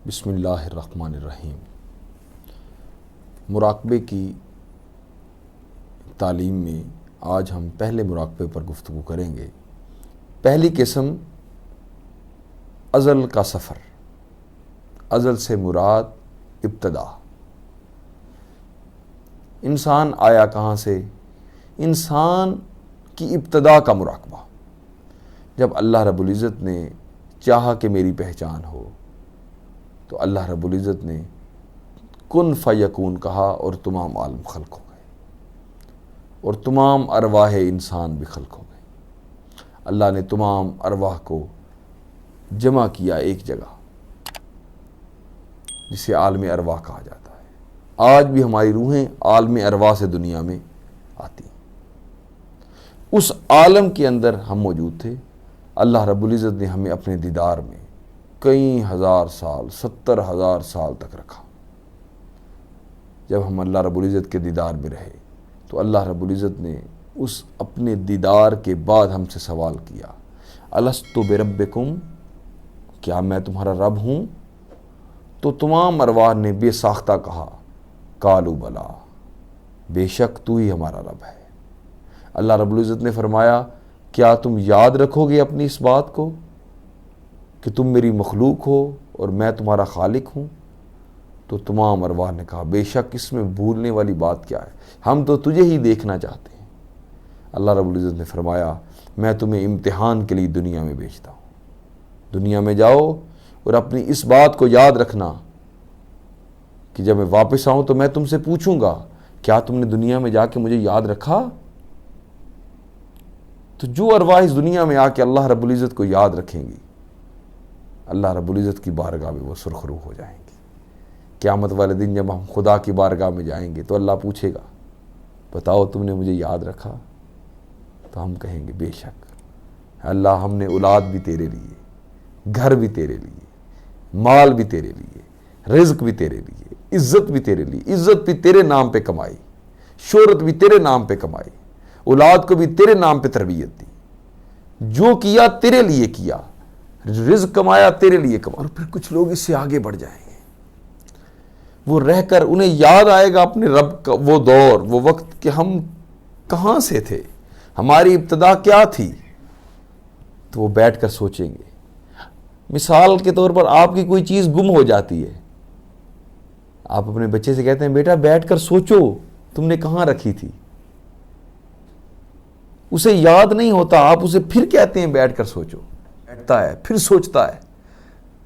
بسم اللہ الرحمن الرحیم۔ مراقبے کی تعلیم میں آج ہم پہلے مراقبے پر گفتگو کریں گے۔ پہلی قسم ازل کا سفر۔ ازل سے مراد ابتدا۔ انسان آیا کہاں سے؟ انسان کی ابتدا کا مراقبہ۔ جب اللہ رب العزت نے چاہا کہ میری پہچان ہو تو اللہ رب العزت نے کن فیکون کہا اور تمام عالم خلق ہو گئے اور تمام ارواح انسان بھی خلق ہو گئے۔ اللہ نے تمام ارواح کو جمع کیا ایک جگہ جسے عالم ارواح کہا جاتا ہے۔ آج بھی ہماری روحیں عالم ارواح سے دنیا میں آتی ہیں۔ اس عالم کے اندر ہم موجود تھے۔ اللہ رب العزت نے ہمیں اپنے دیدار میں کئی ہزار سال 70,000 سال تک رکھا۔ جب ہم اللہ رب العزت کے دیدار میں رہے تو اللہ رب العزت نے اس اپنے دیدار کے بعد ہم سے سوال کیا، الست بربکم، کیا میں تمہارا رب ہوں؟ تو تمام ارواح نے بے ساختہ کہا، قالوا بلا، بے شک تو ہی ہمارا رب ہے۔ اللہ رب العزت نے فرمایا، کیا تم یاد رکھو گے اپنی اس بات کو کہ تم میری مخلوق ہو اور میں تمہارا خالق ہوں؟ تو تمام ارواح نے کہا، بے شک اس میں بھولنے والی بات کیا ہے، ہم تو تجھے ہی دیکھنا چاہتے ہیں۔ اللہ رب العزت نے فرمایا، میں تمہیں امتحان کے لیے دنیا میں بھیجتا ہوں۔ دنیا میں جاؤ اور اپنی اس بات کو یاد رکھنا کہ جب میں واپس آؤں تو میں تم سے پوچھوں گا، کیا تم نے دنیا میں جا کے مجھے یاد رکھا؟ تو جو ارواح اس دنیا میں آ کے اللہ رب العزت کو یاد رکھیں گی، اللہ رب العزت کی بارگاہ میں وہ سرخرو ہو جائیں گی۔ قیامت والے دن جب ہم خدا کی بارگاہ میں جائیں گے تو اللہ پوچھے گا، بتاؤ تم نے مجھے یاد رکھا؟ تو ہم کہیں گے، بے شک اللہ، ہم نے اولاد بھی تیرے لیے، گھر بھی تیرے لیے، مال بھی تیرے لیے، رزق بھی تیرے لیے، عزت بھی تیرے لیے، عزت بھی تیرے نام پہ کمائی، شہرت بھی تیرے نام پہ کمائی، اولاد کو بھی تیرے نام پہ تربیت دی، جو کیا تیرے لیے کیا، رزق کمایا تیرے لیے کمایا۔ اور پھر کچھ لوگ اس سے آگے بڑھ جائیں گے، وہ رہ کر انہیں یاد آئے گا اپنے رب کا وہ دور، وہ وقت کہ ہم کہاں سے تھے، ہماری ابتدا کیا تھی، تو وہ بیٹھ کر سوچیں گے۔ مثال کے طور پر آپ کی کوئی چیز گم ہو جاتی ہے، آپ اپنے بچے سے کہتے ہیں، بیٹا بیٹھ کر سوچو تم نے کہاں رکھی تھی، اسے یاد نہیں ہوتا، آپ اسے پھر کہتے ہیں بیٹھ کر سوچو، بیٹھتا ہے پھر سوچتا ہے،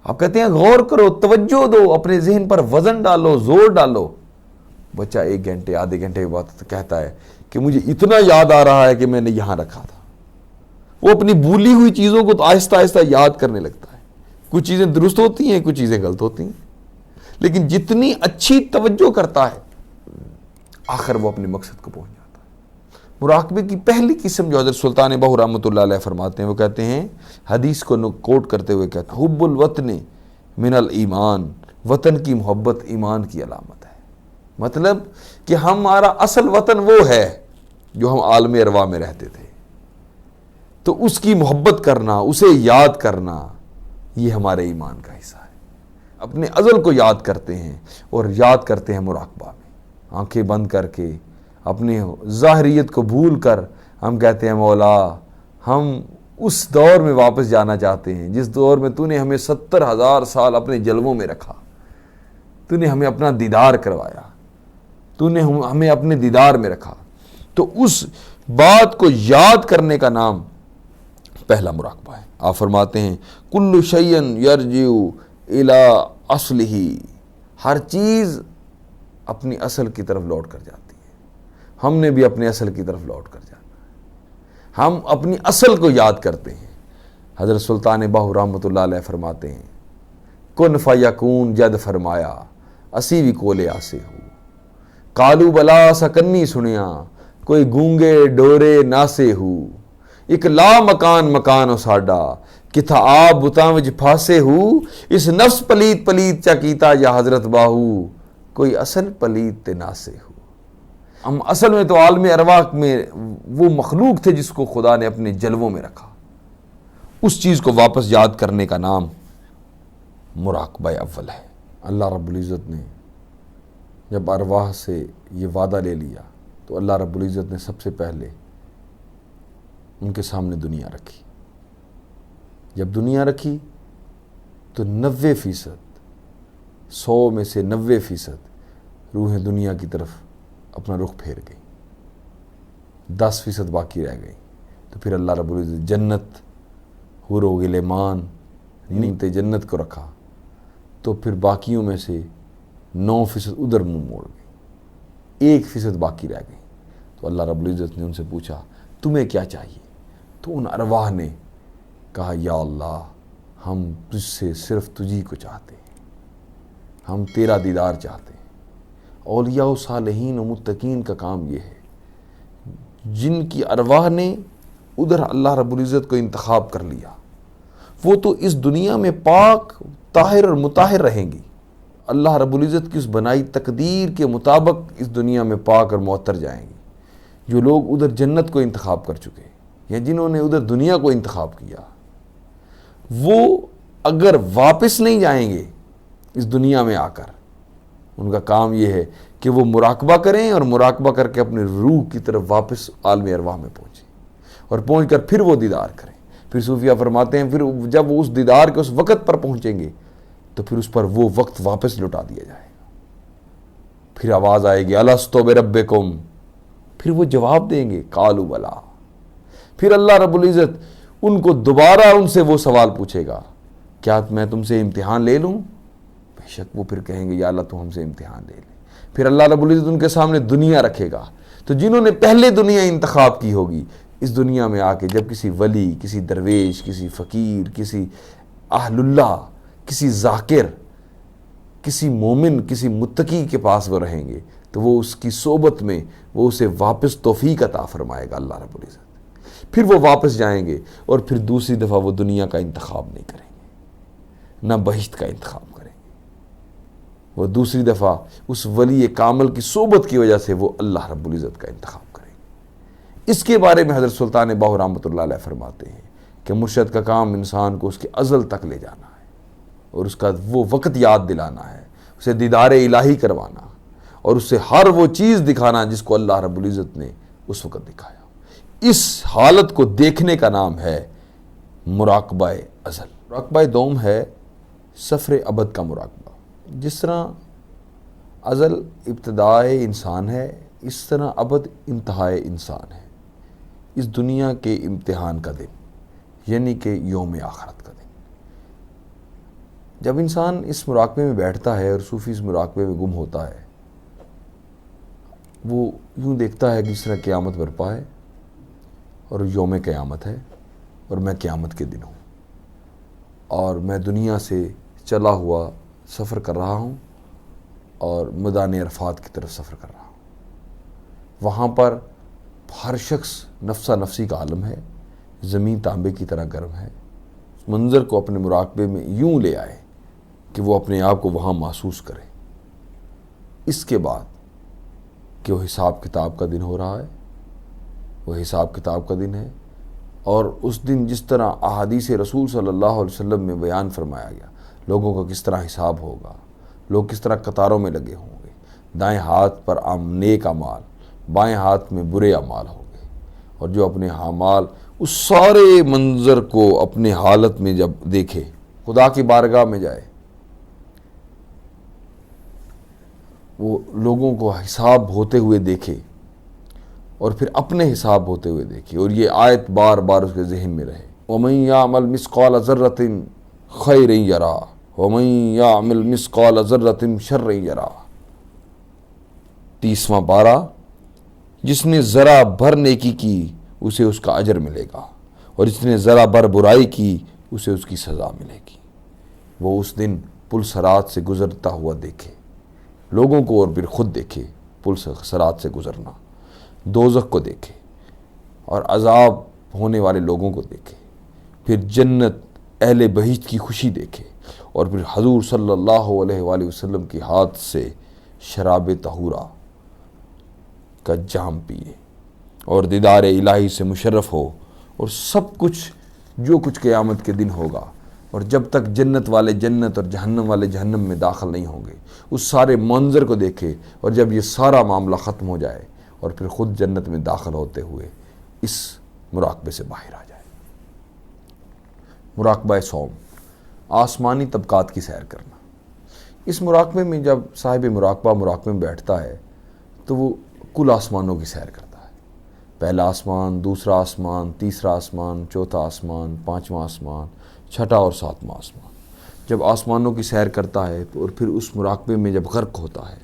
آپ کہتے ہیں غور کرو، توجہ دو، اپنے ذہن پر وزن ڈالو، زور ڈالو۔ بچہ 1 گھنٹے آدھے گھنٹے کے بعد کہتا ہے کہ مجھے اتنا یاد آ رہا ہے کہ میں نے یہاں رکھا تھا۔ وہ اپنی بھولی ہوئی چیزوں کو تو آہستہ آہستہ یاد کرنے لگتا ہے۔ کچھ چیزیں درست ہوتی ہیں، کچھ چیزیں غلط ہوتی ہیں، لیکن جتنی اچھی توجہ کرتا ہے آخر وہ اپنے مقصد کو پہنچ جاتا ہے۔ مراقبے کی پہلی قسم جو حضرت سلطان بہو رحمۃ اللہ علیہ فرماتے ہیں، وہ کہتے ہیں، حدیث کو کوٹ کرتے ہوئے کہتے ہیں، حب الوطن من الایمان، وطن کی محبت ایمان کی علامت ہے۔ مطلب کہ ہمارا اصل وطن وہ ہے جو ہم عالم ارواح میں رہتے تھے، تو اس کی محبت کرنا، اسے یاد کرنا، یہ ہمارے ایمان کا حصہ ہے۔ اپنے ازل کو یاد کرتے ہیں اور یاد کرتے ہیں مراقبہ میں، آنکھیں بند کر کے اپنی ظاہریت کو بھول کر ہم کہتے ہیں، مولا ہم اس دور میں واپس جانا چاہتے ہیں جس دور میں تو نے ہمیں 70,000 سال اپنے جلووں میں رکھا، تو نے ہمیں اپنا دیدار کروایا، تو نے ہمیں اپنے دیدار میں رکھا۔ تو اس بات کو یاد کرنے کا نام پہلا مراقبہ ہے۔ آپ فرماتے ہیں، کل شیء یرجع الی اصلہ، ہر چیز اپنی اصل کی طرف لوٹ کر جاتی ہے۔ ہم نے بھی اپنے اصل کی طرف لوٹ کر جانا ہے، ہم اپنی اصل کو یاد کرتے ہیں۔ حضرت سلطان بہو رحمۃ اللہ علیہ فرماتے ہیں، کن فیکون جد فرمایا، اسی بھی کولے آسے ہو، قالوا بلا سکنی سنیا، کوئی گونگے ڈورے ناسے ہو، ایک لا مکان مکان ساڈا، کتھا آپ بتاں وچ پھاسے ہو، اس نفس پلیت پلیت چا کیتا یا حضرت باہو، کوئی اصل پلیت تے ناسے ہو۔ ہم اصل میں تو عالم ارواح میں وہ مخلوق تھے جس کو خدا نے اپنے جلووں میں رکھا۔ اس چیز کو واپس یاد کرنے کا نام مراقبہ اول ہے۔ اللہ رب العزت نے جب ارواح سے یہ وعدہ لے لیا تو اللہ رب العزت نے سب سے پہلے ان کے سامنے دنیا رکھی. جب دنیا رکھی تو 90%، 100 میں سے 90% روحیں دنیا کی طرف اپنا رخ پھیر گئی، 10% باقی رہ گئی. تو پھر اللہ رب العزت جنت، حور و غلمان، نعمت جنت کو رکھا، تو پھر باقیوں میں سے 9% ادھر منہ موڑ گئی، 1% باقی رہ گئی. تو اللہ رب العزت نے ان سے پوچھا تمہیں کیا چاہیے؟ تو ان ارواح نے کہا یا اللہ ہم تجھ سے صرف تجھی کو چاہتے ہیں، ہم تیرا دیدار چاہتے ہیں. اولیاء و صالحین و متقین کا کام یہ ہے جن کی ارواح نے ادھر اللہ رب العزت کو انتخاب کر لیا، وہ تو اس دنیا میں پاک، طاہر اور مطہر رہیں گی. اللہ رب العزت کی اس بنائی تقدیر کے مطابق اس دنیا میں پاک اور معطر جائیں گی. جو لوگ ادھر جنت کو انتخاب کر چکے یا جنہوں نے ادھر دنیا کو انتخاب کیا، وہ اگر واپس نہیں جائیں گے اس دنیا میں آ کر، ان کا کام یہ ہے کہ وہ مراقبہ کریں اور مراقبہ کر کے اپنے روح کی طرف واپس عالم ارواح میں پہنچیں اور پہنچ کر پھر وہ دیدار کریں. پھر صوفیہ فرماتے ہیں پھر جب وہ اس دیدار کے اس وقت پر پہنچیں گے تو پھر اس پر وہ وقت واپس لوٹا دیا جائے گا. پھر آواز آئے گی الستو بربکم، پھر وہ جواب دیں گے قالوا بلا. پھر اللہ رب العزت ان کو دوبارہ ان سے وہ سوال پوچھے گا کیا میں تم سے امتحان لے لوں؟ بے شک وہ پھر کہیں گے یا اللہ تو ہم سے امتحان لے لے. پھر اللہ رب العزت ان کے سامنے دنیا رکھے گا. تو جنہوں نے پہلے دنیا انتخاب کی ہوگی، اس دنیا میں آ کے جب کسی ولی، کسی درویش، کسی فقیر، کسی اہل اللہ، کسی ذاکر، کسی مومن، کسی متقی کے پاس وہ رہیں گے تو وہ اس کی صحبت میں وہ اسے واپس توفیق عطا فرمائے گا اللہ رب العزت. پھر وہ واپس جائیں گے اور پھر دوسری دفعہ وہ دنیا کا انتخاب نہیں کریں گے، نہ بہشت کا انتخاب کریں گے. وہ دوسری دفعہ اس ولی کامل کی صحبت کی وجہ سے وہ اللہ رب العزت کا انتخاب کریں گے. اس کے بارے میں حضرت سلطان باہو رحمۃ اللہ علیہ فرماتے ہیں کہ مرشد کا کام انسان کو اس کے ازل تک لے جانا ہے اور اس کا وہ وقت یاد دلانا ہے، اسے دیدار الہی کروانا اور اس سے ہر وہ چیز دکھانا جس کو اللہ رب العزت نے اس وقت دکھایا. اس حالت کو دیکھنے کا نام ہے مراقبہ ازل. مراقبہ دوم ہے سفر ابد کا مراقبہ. جس طرح ازل ابتدائے انسان ہے، اس طرح ابد انتہائے انسان ہے. اس دنیا کے امتحان کا دن یعنی کہ یوم آخرت کا دن. جب انسان اس مراقبے میں بیٹھتا ہے اور صوفی اس مراقبے میں گم ہوتا ہے، وہ یوں دیکھتا ہے کہ جس طرح قیامت برپا ہے اور یوم قیامت ہے اور میں قیامت کے دن ہوں اور میں دنیا سے چلا ہوا سفر کر رہا ہوں اور میدان عرفات کی طرف سفر کر رہا ہوں. وہاں پر ہر شخص نفسہ نفسی کا عالم ہے، زمین تانبے کی طرح گرم ہے. اس منظر کو اپنے مراقبے میں یوں لے آئے کہ وہ اپنے آپ کو وہاں محسوس کرے. اس کے بعد کہ وہ حساب کتاب کا دن ہو رہا ہے، وہ حساب کتاب کا دن ہے اور اس دن جس طرح احادیث رسول صلی اللہ علیہ وسلم میں بیان فرمایا گیا لوگوں کا کس طرح حساب ہوگا، لوگ کس طرح قطاروں میں لگے ہوں گے، دائیں ہاتھ پر نیک اعمال، بائیں ہاتھ میں برے اعمال ہوں گے، اور جو اپنے اعمال اس سارے منظر کو اپنے حالت میں جب دیکھے، خدا کی بارگاہ میں جائے، وہ لوگوں کو حساب ہوتے ہوئے دیکھے اور پھر اپنے حساب ہوتے ہوئے دیکھے اور یہ آیت بار بار اس کے ذہن میں رہے. وَمَن يَعْمَلْ مِثْقَالَ ذَرَّةٍ خَيْرٍ يَرَهُ وَمَن يَعْمَلْ مِثْقَالَ ذَرَّةٍ شَرٍّ يَرَهُ. 30واں پارہ. جس نے ذرا بھر نیکی کی اسے اس کا اجر ملے گا اور جس نے ذرا بھر برائی کی اسے اس کی سزا ملے گی. وہ اس دن پل صراط سے گزرتا ہوا دیکھے لوگوں کو اور پھر خود دیکھے پل صراط سے گزرنا، دوزخ کو دیکھے اور عذاب ہونے والے لوگوں کو دیکھے، پھر جنت اہل بہشت کی خوشی دیکھے اور پھر حضور صلی اللہ علیہ وآلہ وسلم کے ہاتھ سے شراب طہورہ کا جام پیے اور دیدار الہی سے مشرف ہو اور سب کچھ جو کچھ قیامت کے دن ہوگا اور جب تک جنت والے جنت اور جہنم والے جہنم میں داخل نہیں ہوں گے، اس سارے منظر کو دیکھے، اور جب یہ سارا معاملہ ختم ہو جائے اور پھر خود جنت میں داخل ہوتے ہوئے اس مراقبے سے باہر آ جائے۔ مراقبہ صوم، آسمانی طبقات کی سیر کرنا۔ اس مراقبے میں جب صاحب مراقبہ مراقبے میں بیٹھتا ہے تو وہ کل آسمانوں کی سیر کرتا ہے، پہلا آسمان، دوسرا آسمان، تیسرا آسمان، چوتھا آسمان، پانچواں آسمان، چھٹا اور ساتواں آسمان۔ جب آسمانوں کی سیر کرتا ہے اور پھر اس مراقبے میں جب غرق ہوتا ہے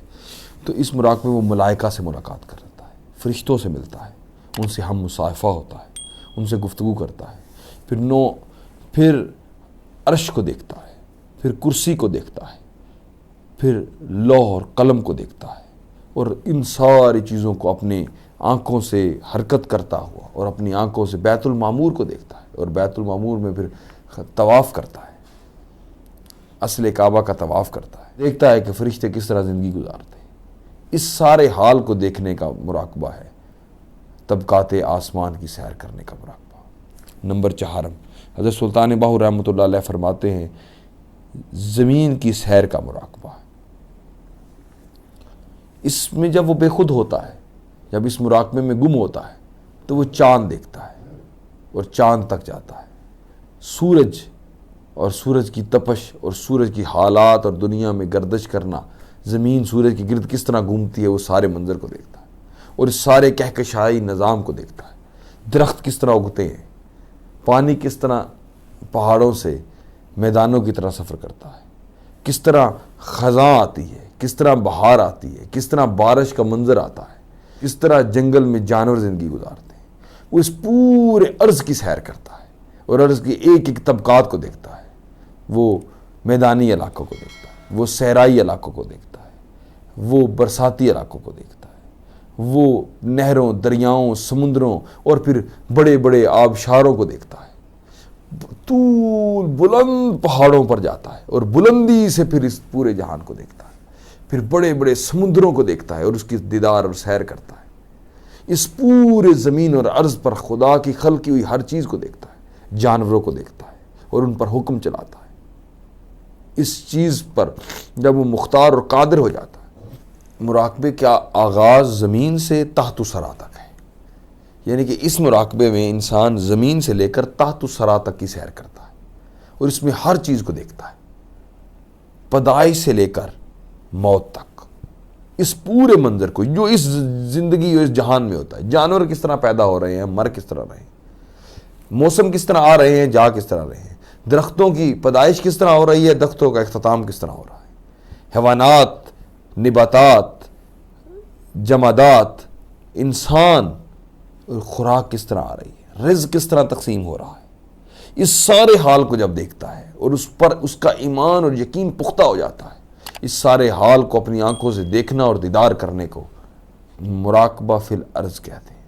تو اس مراقبے میں وہ ملائکہ سے ملاقات کرتا ہے، فرشتوں سے ملتا ہے، ان سے ہم مصافحہ ہوتا ہے، ان سے گفتگو کرتا ہے، پھر عرش کو دیکھتا ہے، پھر کرسی کو دیکھتا ہے، پھر لوح اور قلم کو دیکھتا ہے، اور ان ساری چیزوں کو اپنے آنکھوں سے حرکت کرتا ہوا اور اپنی آنکھوں سے بیت المعمور کو دیکھتا ہے، اور بیت المعمور میں پھر طواف کرتا ہے، اصل کعبہ کا طواف کرتا ہے، دیکھتا ہے کہ فرشتے کس طرح زندگی گزارتے ہیں۔ اس سارے حال کو دیکھنے کا مراقبہ ہے طبقات آسمان کی سیر کرنے کا مراقبہ۔ نمبر 4، حضرت سلطان باہو رحمۃ اللہ علیہ فرماتے ہیں زمین کی سیر کا مراقبہ۔ اس میں جب وہ بے خود ہوتا ہے، جب اس مراقبے میں گم ہوتا ہے تو وہ چاند دیکھتا ہے اور چاند تک جاتا ہے، سورج اور سورج کی تپش اور سورج کی حالات اور دنیا میں گردش کرنا، زمین سورج کے گرد کس طرح گھومتی ہے، وہ سارے منظر کو دیکھتا ہے، اور اس سارے کہکشائی نظام کو دیکھتا ہے، درخت کس طرح اگتے ہیں، پانی کس طرح پہاڑوں سے میدانوں کی طرح سفر کرتا ہے، کس طرح خزاں آتی ہے، کس طرح بہار آتی ہے، کس طرح بارش کا منظر آتا ہے، کس طرح جنگل میں جانور زندگی گزارتے ہیں۔ وہ اس پورے عرض کی سیر کرتا ہے اور عرض کی ایک ایک طبقات کو دیکھتا ہے، وہ میدانی علاقوں کو دیکھتا ہے، وہ صحرائی علاقوں کو دیکھتا ہے، وہ برساتی علاقوں کو دیکھتا ہے، وہ نہروں، دریاؤں، سمندروں اور پھر بڑے بڑے آبشاروں کو دیکھتا ہے، طول بلند پہاڑوں پر جاتا ہے اور بلندی سے پھر اس پورے جہان کو دیکھتا ہے، پھر بڑے بڑے سمندروں کو دیکھتا ہے اور اس کی دیدار اور سیر کرتا ہے، اس پورے زمین اور عرض پر خدا کی خلق کی ہوئی ہر چیز کو دیکھتا ہے، جانوروں کو دیکھتا ہے اور ان پر حکم چلاتا ہے۔ اس چیز پر جب وہ مختار اور قادر ہو جاتا ہے، مراقبے کا آغاز زمین سے تحت سرا تک ہے، یعنی کہ اس مراقبے میں انسان زمین سے لے کر تحت سرا تک کی سیر کرتا ہے اور اس میں ہر چیز کو دیکھتا ہے، پیدائش سے لے کر موت تک، اس پورے منظر کو جو اس زندگی اور اس جہان میں ہوتا ہے، جانور کس طرح پیدا ہو رہے ہیں، مر کس طرح رہے ہیں، موسم کس طرح آ رہے ہیں، جا کس طرح رہے ہیں، درختوں کی پیدائش کس طرح ہو رہی ہے، درختوں کا اختتام کس طرح ہو رہا ہے، حیوانات، نباتات، جمادات، انسان اور خوراک کس طرح آ رہی ہے، رزق کس طرح تقسیم ہو رہا ہے، اس سارے حال کو جب دیکھتا ہے اور اس پر اس کا ایمان اور یقین پختہ ہو جاتا ہے، اس سارے حال کو اپنی آنکھوں سے دیکھنا اور دیدار کرنے کو مراقبہ فی الارض کہتے ہیں۔